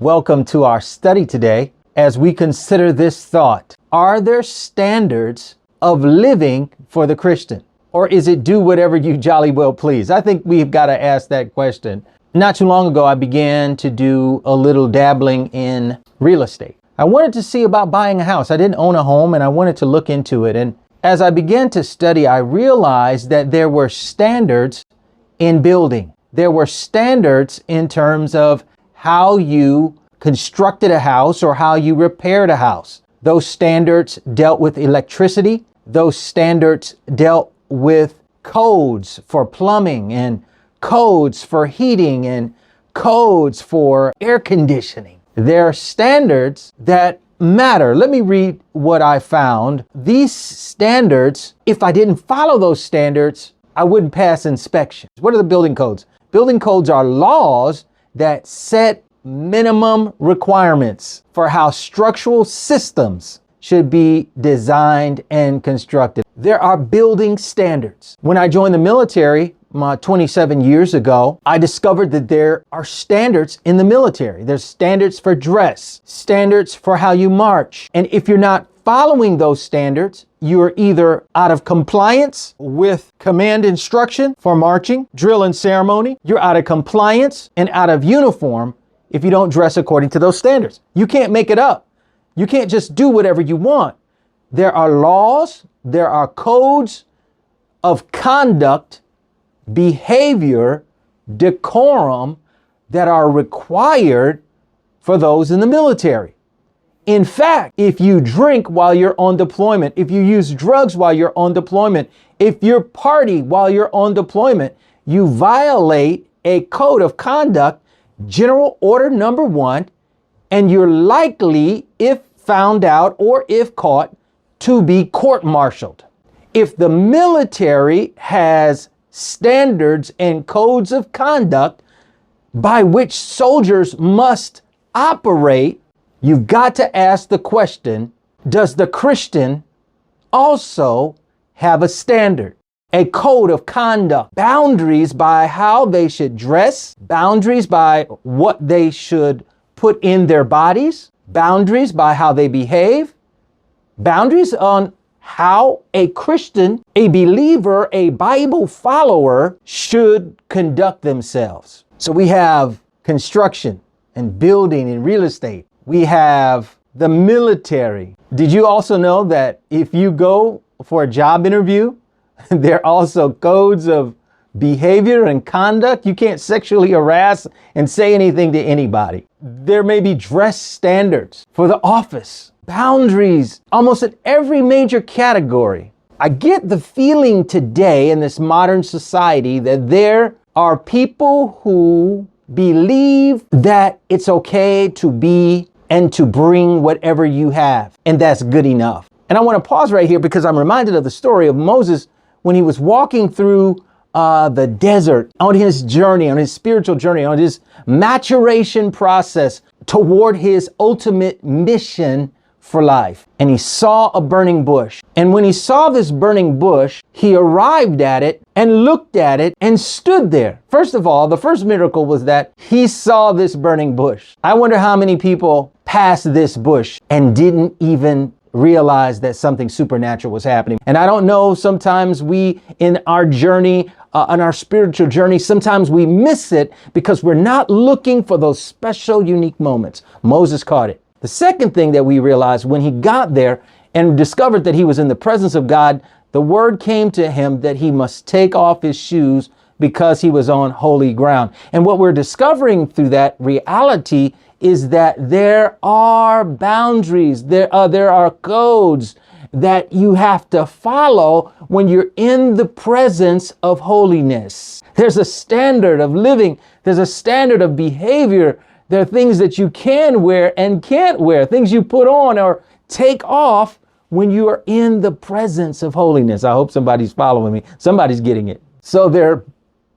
Welcome to our study today as we consider this thought. Are there standards of living for the Christian? Or is it do whatever you jolly well please? I think we've got to ask that question. Not too long ago, I began to do a little dabbling in real estate. I wanted to see about buying a house. I didn't own a home and I wanted to look into it. And as I began to study, I realized that there were standards in building. There were standards in terms of how you constructed a house or how you repaired a house. Those standards dealt with electricity. Those standards dealt with codes for plumbing and codes for heating and codes for air conditioning. There are standards that matter. Let me read what I found. These standards, if I didn't follow those standards, I wouldn't pass inspection. What are the building codes? Building codes are laws that set minimum requirements for how structural systems should be designed and constructed. There are building standards. When I joined the military 27 years ago, I discovered that there are standards in the military. There's standards for dress, standards for how you march. And if you're not following those standards, you're either out of compliance with command instruction for marching, drill and ceremony. You're out of compliance and out of uniform if you don't dress according to those standards. You can't make it up. You can't just do whatever you want. There are laws, there are codes of conduct, behavior, decorum that are required for those in the military. In fact, if you drink while you're on deployment, if you use drugs while you're on deployment, if you party while you're on deployment, you violate a code of conduct, General Order Number 1, and you're likely, if found out or if caught, to be court-martialed. If the military has standards and codes of conduct by which soldiers must operate, you've got to ask the question, does the Christian also have a standard, a code of conduct, boundaries by how they should dress, boundaries by what they should put in their bodies, boundaries by how they behave, boundaries on how a Christian, a believer, a Bible follower should conduct themselves. So we have construction and building and real estate. We have the military. Did you also know that if you go for a job interview, there are also codes of behavior and conduct? You can't sexually harass and say anything to anybody. There may be dress standards for the office, boundaries, almost in every major category. I get the feeling today in this modern society that there are people who believe that it's okay to be and to bring whatever you have, and that's good enough. And I want to pause right here because I'm reminded of the story of Moses when he was walking through the desert on his journey, on his spiritual journey, on his maturation process toward his ultimate mission for life. And he saw a burning bush. And when he saw this burning bush, he arrived at it and looked at it and stood there. First of all, the first miracle was that he saw this burning bush. I wonder how many people passed this bush and didn't even realize that something supernatural was happening. And I don't know, sometimes we in our journey, on our spiritual journey, sometimes we miss it because we're not looking for those special, unique moments. Moses caught it. The second thing that we realized when he got there and discovered that he was in the presence of God, the word came to him that he must take off his shoes because he was on holy ground. And what we're discovering through that reality is that there are boundaries, there are codes that you have to follow when you're in the presence of holiness. There's a standard of living. There's a standard of behavior. There are things that you can wear and can't wear, things you put on or take off when you are in the presence of holiness. I hope somebody's following me. Somebody's getting it. So there are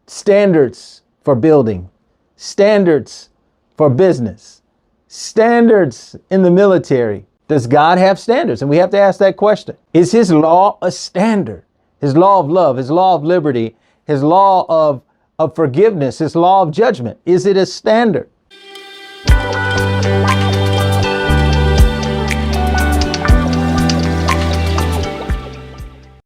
standards for building, standards for business, standards in the military. Does God have standards? And we have to ask that question. Is his law a standard? His law of love, his law of liberty, his law of forgiveness, his law of judgment. Is it a standard?